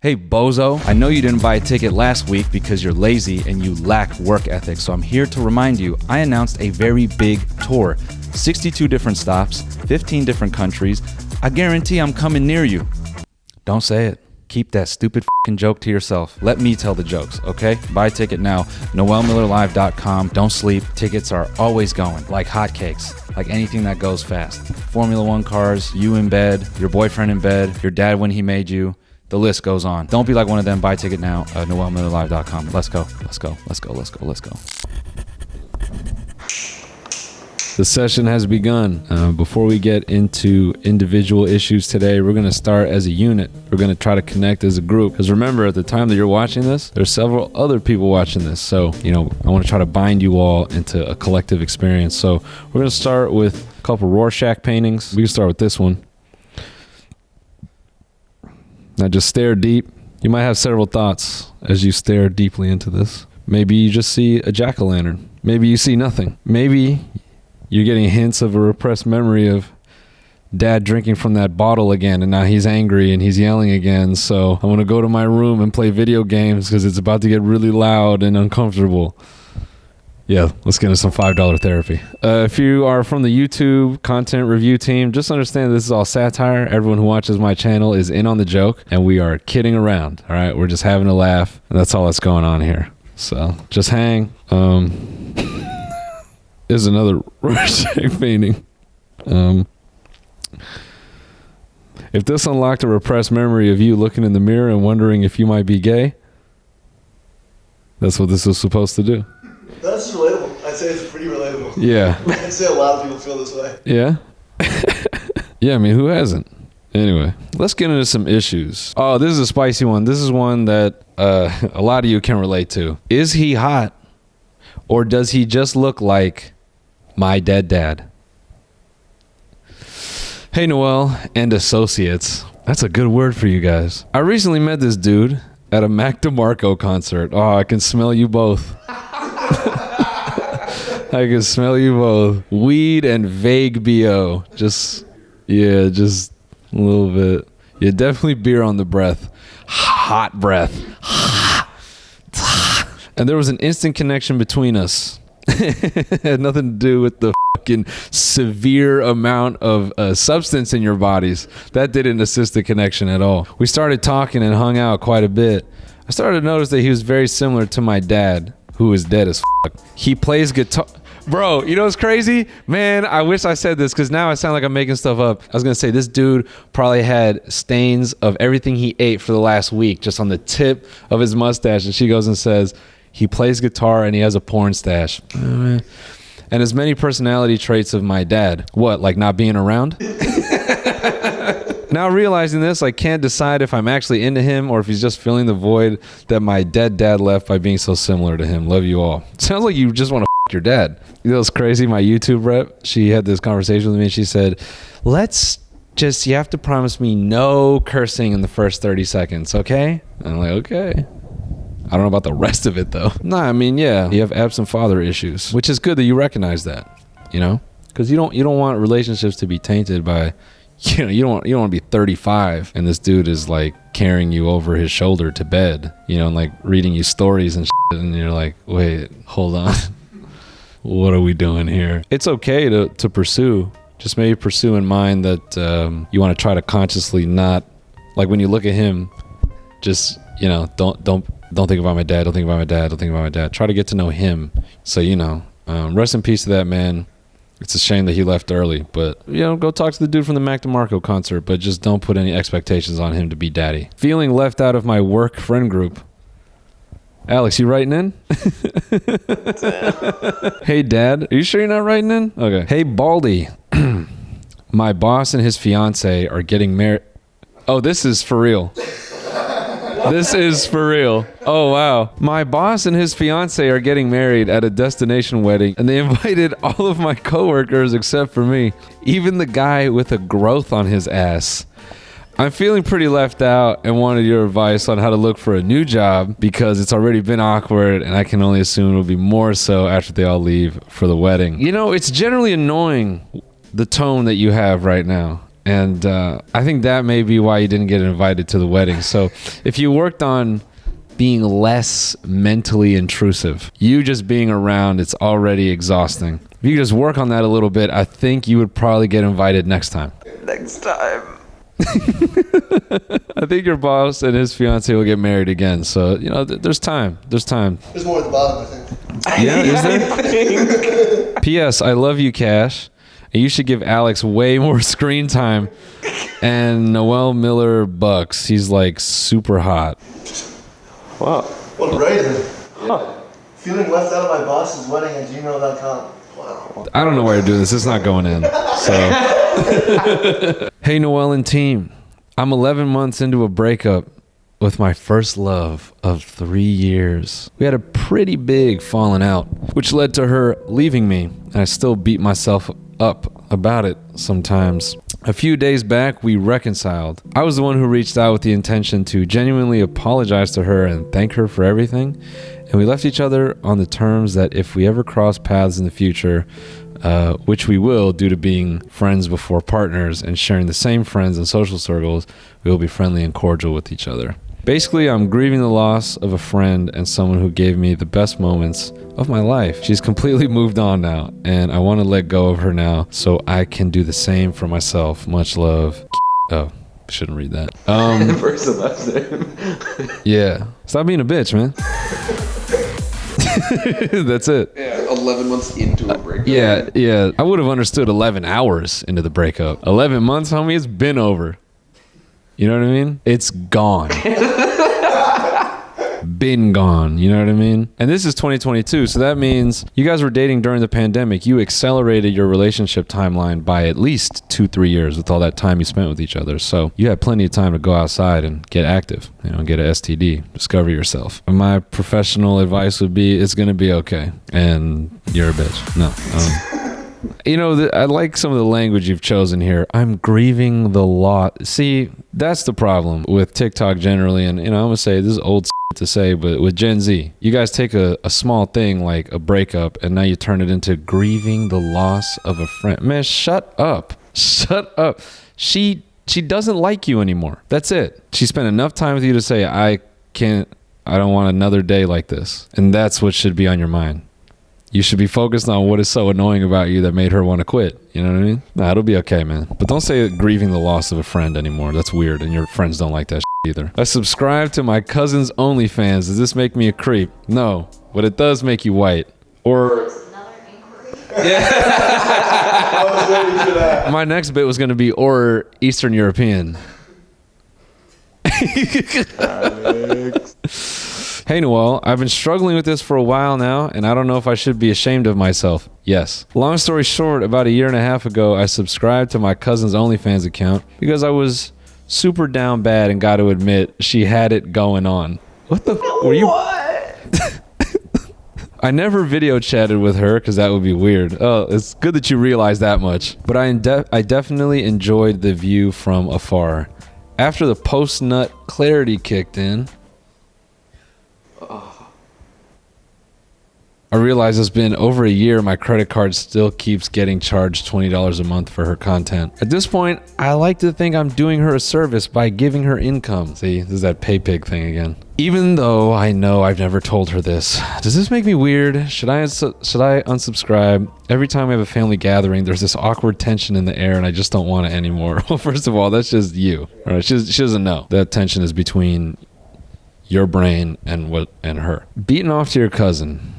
Hey bozo, I know you didn't buy a ticket last week because you're lazy and you lack work ethic, so I'm here to remind you I announced a very big tour. 62 different stops, 15 different countries. I guarantee I'm coming near you. Don't say it. Keep that stupid f***ing joke to yourself. Let me tell the jokes, okay? Buy a ticket now. NoelMillerLive.com. Don't sleep. Tickets are always going, like hotcakes, like anything that goes fast. Formula One cars, you in bed, your boyfriend in bed, your dad when he made you. The list goes on. Don't be like one of them. Buy a ticket now. NoelMillerLive.com. Let's go. Let's go. Let's go. Let's go. Let's go. The session has begun. Before we get into individual issues today, we're going to start as a unit. We're going to try to connect as a group. Because remember, at the time that you're watching this, there's several other people watching this. So, I want to try to bind you all into a collective experience. So we're going to start with a couple Rorschach paintings. We can start with this one. Now just stare deep. You might have several thoughts as you stare deeply into this. Maybe you just see a jack-o'-lantern. Maybe you see nothing. Maybe you're getting hints of a repressed memory of dad drinking from that bottle again, and now he's angry and he's yelling again. So I'm going to go to my room and play video games because it's about to get really loud and uncomfortable. Yeah, let's get into some $5 therapy. If you are from the YouTube content review team, just understand this is all satire. Everyone who watches my channel is in on the joke, and we are kidding around. All right, we're just having a laugh, and that's all that's going on here. So just hang. Is another Rorschach painting. If this unlocked a repressed memory of you looking in the mirror and wondering if you might be gay, that's what this was supposed to do. That's relatable. I'd say it's pretty relatable. Yeah. I'd say a lot of people feel this way. Yeah? Yeah, I mean, who hasn't? Anyway, let's get into some issues. Oh, this is a spicy one. This is one that a lot of you can relate to. Is he hot, or does he just look like my dead dad? Hey, Noel and associates. That's a good word for you guys. I recently met this dude at a Mac DeMarco concert. Oh, I can smell you both. I can smell you both. Weed and vague BO. Just a little bit. Yeah, definitely beer on the breath. Hot breath. And there was an instant connection between us. It had nothing to do with the fucking severe amount of substance in your bodies. That didn't assist the connection at all. We started talking and hung out quite a bit. I started to notice that he was very similar to my dad, who is dead as fuck. He plays guitar. Bro, you know what's crazy? Man, I wish I said this because now I sound like I'm making stuff up. I was going to say this dude probably had stains of everything he ate for the last week just on the tip of his mustache. And she goes and says, he plays guitar and he has a porn stash. Oh, man. And as many personality traits of my dad. What, like not being around? Now realizing this, I can't decide if I'm actually into him or if he's just filling the void that my dead dad left by being so similar to him. Love you all. Sounds like you just want to f*** your dad. You know what's crazy? My YouTube rep, she had this conversation with me and she said, you have to promise me no cursing in the first 30 seconds, okay? And I'm like, okay. I don't know about the rest of it though. Nah, I mean, yeah, you have absent father issues, which is good that you recognize that, because you don't want relationships to be tainted by, you don't want to be 35 and this dude is like carrying you over his shoulder to bed, and like reading you stories and shit, and you're like, wait, hold on. What are we doing here? It's okay to pursue. Just maybe pursue in mind that you want to try to consciously not, like when you look at him, just, don't think about my dad, don't think about my dad, don't think about my dad. Try to get to know him. So, rest in peace to that man. It's a shame that he left early, but, go talk to the dude from the Mac DeMarco concert, but just don't put any expectations on him to be daddy. Feeling left out of my work friend group. Alex, you writing in? Hey, Dad, are you sure you're not writing in? Okay. Hey, Baldy. My boss and his fiance are getting married. Oh, this is for real. This is for real. Oh, wow. My boss and his fiance are getting married at a destination wedding, and they invited all of my coworkers except for me, even the guy with a growth on his ass. I'm feeling pretty left out and wanted your advice on how to look for a new job because it's already been awkward and I can only assume it'll be more so after they all leave for the wedding. It's generally annoying, the tone that you have right now. And I think that may be why you didn't get invited to the wedding. So if you worked on being less mentally intrusive, you just being around, it's already exhausting. If you just work on that a little bit, I think you would probably get invited next time. Next time. I think your boss and his fiance will get married again. So, you know, there's time. There's time. There's more at the bottom, I think. Yeah, is there? P.S. I love you, Cash. And you should give Alex way more screen time. And Noel Miller bucks. He's like super hot. Wow. What rating? Huh. Feeling left out of my boss's wedding at gmail.com. Wow. I don't know why you're doing this. It's not going in. So, hey, Noel and team. I'm 11 months into a breakup with my first love of 3 years. We had a pretty big falling out, which led to her leaving me, and I still beat myself up about it sometimes. A few days back, we reconciled. I was the one who reached out with the intention to genuinely apologize to her and thank her for everything. And we left each other on the terms that if we ever cross paths in the future, which we will due to being friends before partners and sharing the same friends and social circles, we will be friendly and cordial with each other. Basically, I'm grieving the loss of a friend and someone who gave me the best moments of my life. She's completely moved on now, and I want to let go of her now so I can do the same for myself. Much love. Oh, shouldn't read that. First and last name. Yeah. Stop being a bitch, man. That's it. Yeah, 11 months into a breakup. Yeah. I would have understood 11 hours into the breakup. 11 months, homie, it's been over. You know what I mean? It's gone. Been gone. You know what I mean? And this is 2022, so that means you guys were dating during the pandemic. You accelerated your relationship timeline by at least 2-3 years with all that time you spent with each other. So you had plenty of time to go outside and get active, you know, get an STD, discover yourself. My professional advice would be it's going to be okay. And you're a bitch. No. You know, I like some of the language you've chosen here. I'm grieving the loss. See, that's the problem with TikTok generally. And, you know, I'm going to say this is old to say, but with Gen Z, you guys take a small thing like a breakup and now you turn it into grieving the loss of a friend. Man, shut up. Shut up. She doesn't like you anymore. That's it. She spent enough time with you to say, I don't want another day like this. And that's what should be on your mind. You should be focused on what is so annoying about you that made her want to quit. You know what I mean? Nah, it'll be okay, man. But don't say grieving the loss of a friend anymore. That's weird, and your friends don't like that either. I subscribe to my cousin's OnlyFans. Does this make me a creep? No, but it does make you white. Or... Yeah. I was waiting for that. My next bit was going to be, or Eastern European. Hey, Noel, I've been struggling with this for a while now, and I don't know if I should be ashamed of myself. Yes. Long story short, about 1.5 years ago, I subscribed to my cousin's OnlyFans account because I was super down bad and got to admit she had it going on. What the f*** were you? What? I never video chatted with her because that would be weird. Oh, it's good that you realize that much. But I definitely enjoyed the view from afar. After the post-nut clarity kicked in, I realize it's been over 1 year. My credit card still keeps getting charged $20 a month for her content. At this point, I like to think I'm doing her a service by giving her income. See, this is that pay pig thing again. Even though I know I've never told her this. Does this make me weird? Should I unsubscribe? Every time I have a family gathering, there's this awkward tension in the air and I just don't want it anymore. Well, first of all, that's just you. All right, she doesn't know. That tension is between your brain and her. Beating off to your cousin.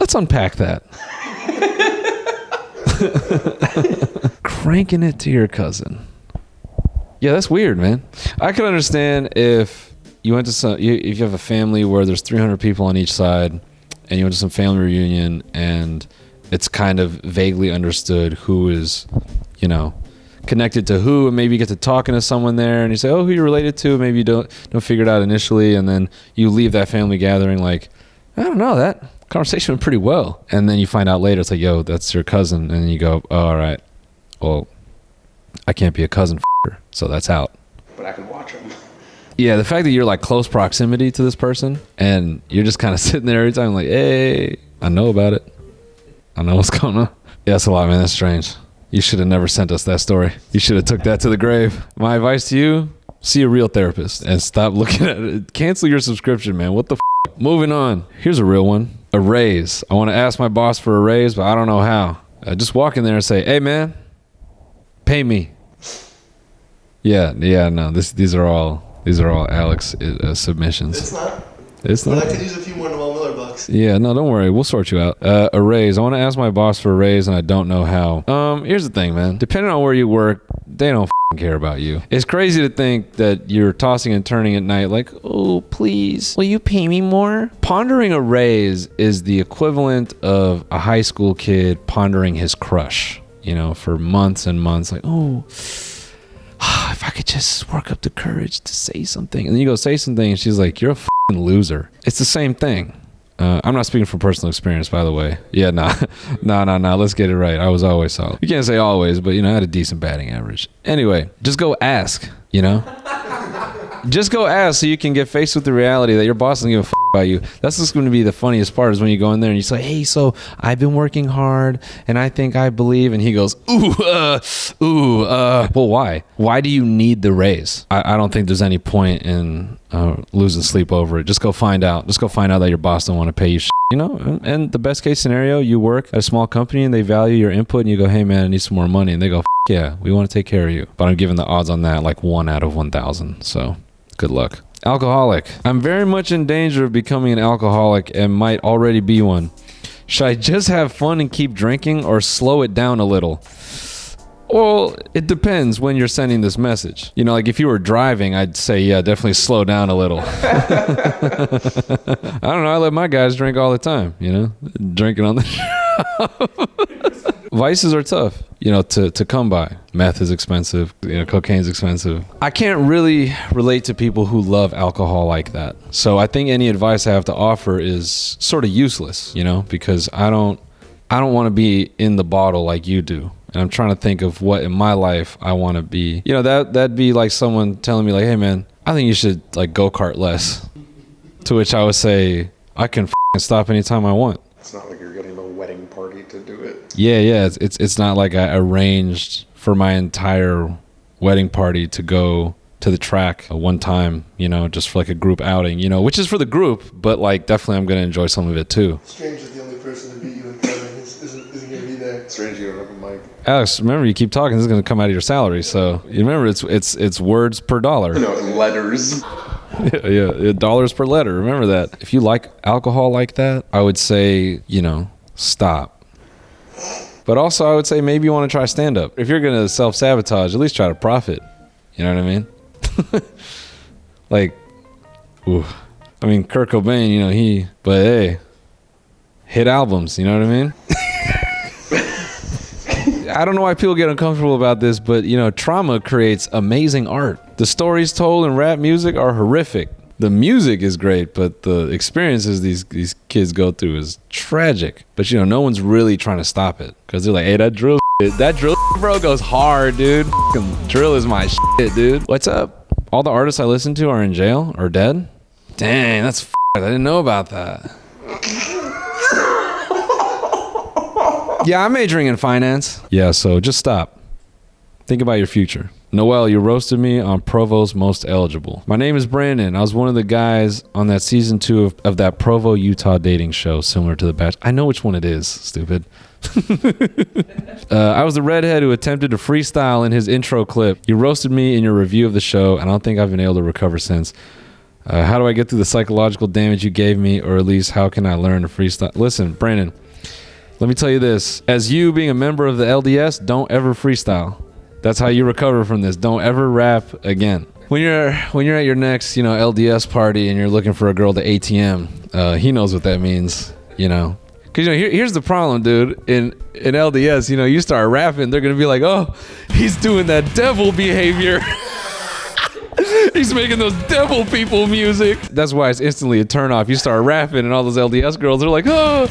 Let's unpack that. Cranking it to your cousin. Yeah, that's weird, man. I could understand if you went to if you have a family where there's 300 people on each side and you went to some family reunion and it's kind of vaguely understood who is, you know, connected to who, and maybe you get to talking to someone there and you say, oh, who you're related to, maybe you don't figure it out initially, and then you leave that family gathering like, I don't know, that conversation went pretty well. And then you find out later, it's like, yo, that's your cousin. And then you go, oh, all right, well, I can't be a cousin f***er, so that's out. But I can watch him. Yeah, the fact that you're like close proximity to this person and you're just kind of sitting there every time like, hey, I know about it. I know what's going on. Yeah, that's a lot, man. That's strange. You should have never sent us that story. You should have took that to the grave. My advice to you, see a real therapist and stop looking at it. Cancel your subscription, man. What the f? Moving on. Here's a real one. A raise. I want to ask my boss for a raise, but I don't know how. Just walk in there and say, hey, man, pay me. Yeah, no. These are all Alex submissions. It's not. It's But not. I could use a few more Noel Miller bucks. Yeah, no, don't worry. We'll sort you out. A raise. I want to ask my boss for a raise, and I don't know how. Here's the thing, man. Depending on where you work, they don't care about you. It's crazy to think that you're tossing and turning at night like, oh, please, will you pay me more? Pondering a raise is the equivalent of a high school kid pondering his crush, for months and months. Like, oh, if I could just work up the courage to say something. And then you go say something and she's like, you're a loser. It's the same thing. I'm not speaking from personal experience, by the way. Yeah, nah. Let's get it right. I was always solid. You can't say always, but I had a decent batting average. Anyway, just go ask, Just go ask so you can get faced with the reality that your boss doesn't give a about you. That's just going to be the funniest part is when you go in there and you say, hey, so I've been working hard and I believe, and he goes, well, why? Why do you need the raise? I don't think there's any point in losing sleep over it. Just go find out. Just go find out that your boss don't want to pay you and the best case scenario, you work at a small company and they value your input and you go, hey man, I need some more money. And they go, yeah, we want to take care of you. But I'm giving the odds on that like 1 out of 1,000. So good luck. Alcoholic. I'm very much in danger of becoming an alcoholic and might already be one. Should I just have fun and keep drinking or slow it down a little? Well, it depends when you're sending this message. Like if you were driving, I'd say, yeah, definitely slow down a little. I don't know. I let my guys drink all the time, drinking on the Vices are tough, to come by. Meth is expensive, cocaine's expensive. I can't really relate to people who love alcohol like that. So I think any advice I have to offer is sort of useless, because I don't want to be in the bottle like you do. And I'm trying to think of what in my life I want to be. That'd be like someone telling me like, hey man, I think you should like go-kart less. To which I would say, I can stop anytime I want. It's not like you're getting a wedding party to do it. Yeah. It's not like I arranged for my entire wedding party to go to the track one time, just for like a group outing, which is for the group, but like definitely I'm going to enjoy some of it too. Strange that the only person to beat you in Kevin isn't going to be there. Strange you don't have a mic. Alex, remember you keep talking, this is going to come out of your salary. So you remember it's words per dollar. No, letters. Yeah, dollars per letter. Remember that. If you like alcohol like that, I would say, stop. But also I would say maybe you want to try stand up. If you're going to self-sabotage, at least try to profit. You know what I mean? Like, ooh. I mean, Kurt Cobain, but hey, hit albums, you know what I mean? I don't know why people get uncomfortable about this, but trauma creates amazing art. The stories told in rap music are horrific. The music is great, but the experiences these kids go through is tragic. But no one's really trying to stop it because they're like, hey, that drill, bro, goes hard, dude. Drill is my shit, dude. What's up? All the artists I listen to are in jail or dead. Dang, that's I didn't know about that. Yeah, I'm majoring in finance. Yeah, so just stop. Think about your future. Noel, you roasted me on Provos Most Eligible. My name is Brandon. I was one of the guys on that season 2 of that Provo, Utah dating show similar to The Bachelor. I know which one it is, stupid. I was the redhead who attempted to freestyle in his intro clip. You roasted me in your review of the show, and I don't think I've been able to recover since. How do I get through the psychological damage you gave me, or at least how can I learn to freestyle? Listen, Brandon, let me tell you this. As you being a member of the LDS, don't ever freestyle. That's how you recover from this. Don't ever rap again. When you're at your next, LDS party and you're looking for a girl to ATM, he knows what that means, Because here's the problem, dude. In LDS, you start rapping, they're gonna be like, oh, he's doing that devil behavior. He's making those devil people music. That's why it's instantly a turn off. You start rapping and all those LDS girls are like, oh,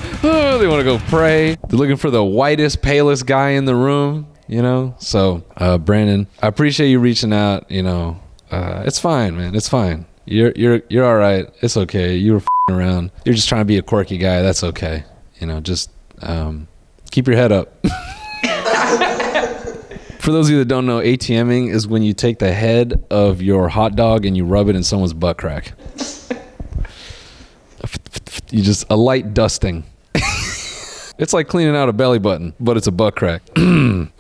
they want to go pray. They're looking for the whitest, palest guy in the room, So, Brandon, I appreciate you reaching out. It's fine, man. It's fine. You're all right. It's okay. You were f***ing around. You're just trying to be a quirky guy. That's okay. Just keep your head up. For those of you that don't know, ATMing is when you take the head of your hot dog and you rub it in someone's butt crack. You just, a light dusting. It's like cleaning out a belly button, but it's a butt crack.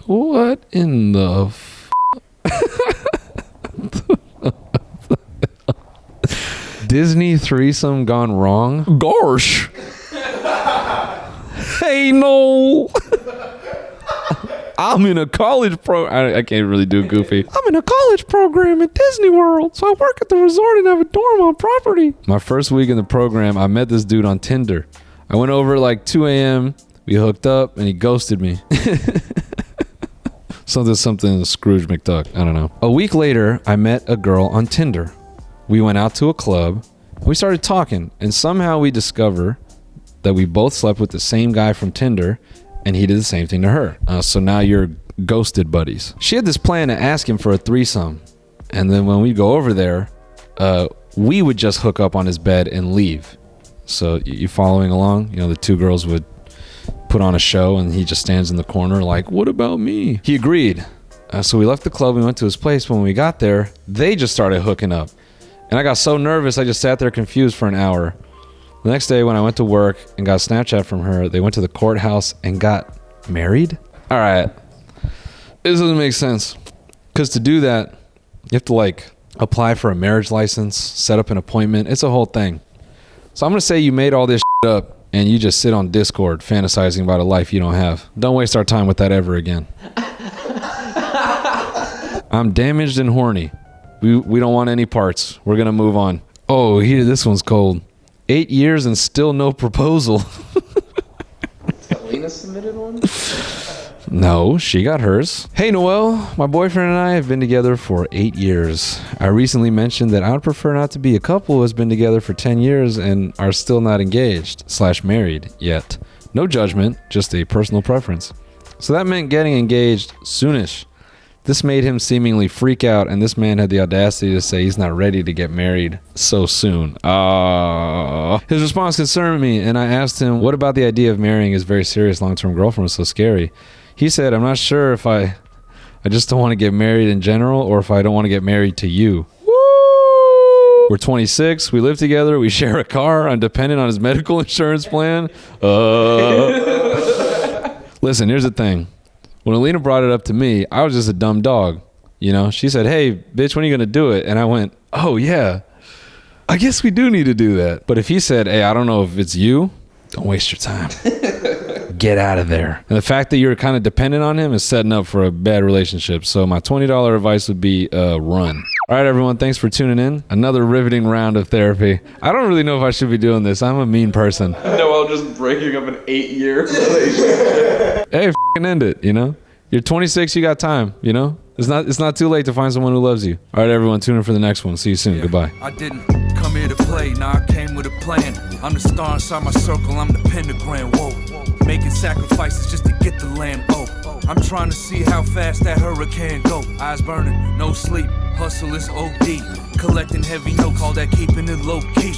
What in the Disney threesome gone wrong? Gosh. Hey, Noel. I'm in a college I can't really do goofy. I'm in a college program at Disney World, so I work at the resort and have a dorm on property. My first week in the program, I met this dude on Tinder. I went over at like 2 a.m. We hooked up, and he ghosted me. Something Scrooge McDuck. I don't know. A week later, I met a girl on Tinder. We went out to a club. We started talking, and somehow we discover that we both slept with the same guy from Tinder, and he did the same thing to her. So now you're ghosted buddies. She had this plan to ask him for a threesome. And then when we go over there, we would just hook up on his bed and leave. So you following along? You know, the two girls would put on a show and he just stands in the corner like, what about me? He agreed. So we left the club, we went to his place. When we got there, they just started hooking up. And I got so nervous, I just sat there confused for an hour. The next day when I went to work and got Snapchat from her, they went to the courthouse and got married? All right. This doesn't make sense. Because to do that, you have to like apply for a marriage license, set up an appointment. It's a whole thing. So I'm going to say you made all this shit up and you just sit on Discord fantasizing about a life you don't have. Don't waste our time with that ever again. I'm damaged and horny. We don't want any parts. We're going to move on. Oh, here, this one's cold. 8 years and still no proposal. Lena submitted one? No, she got hers. Hey, Noel, my boyfriend and I have been together for 8 years. I recently mentioned that I would prefer not to be a couple who has been together for 10 years and are still not engaged / married yet. No judgment, just a personal preference. So that meant getting engaged soonish. This made him seemingly freak out, and this man had the audacity to say he's not ready to get married so soon. His response concerned me, and I asked him, what about the idea of marrying his very serious long-term girlfriend was so scary? He said, I'm not sure if I just don't want to get married in general, or if I don't want to get married to you. Woo! We're 26, we live together, we share a car, I'm dependent on his medical insurance plan. Listen, here's the thing. When Alina brought it up to me, I was just a dumb dog. You know, she said, hey, bitch, when are you going to do it? And I went, oh, yeah, I guess we do need to do that. But if he said, hey, I don't know if it's you, don't waste your time. Get out of there. And the fact that you're kind of dependent on him is setting up for a bad relationship. So my $20 advice would be run. All right, everyone, thanks for tuning in. Another riveting round of therapy. I don't really know if I should be doing this. I'm a mean person. Noel just breaking up an 8-year relationship. Hey, f***ing end it, you know? You're 26, you got time, you know? It's not too late to find someone who loves you. All right, everyone, tune in for the next one. See you soon. Goodbye. I didn't come here to play, nah, I came with a plan. I'm the star inside my circle, I'm the pentagram, whoa. Making sacrifices just to get the land, oh. I'm trying to see how fast that hurricane go. Eyes burning, no sleep, hustle is OD. Collecting heavy notes, call that keeping it low key.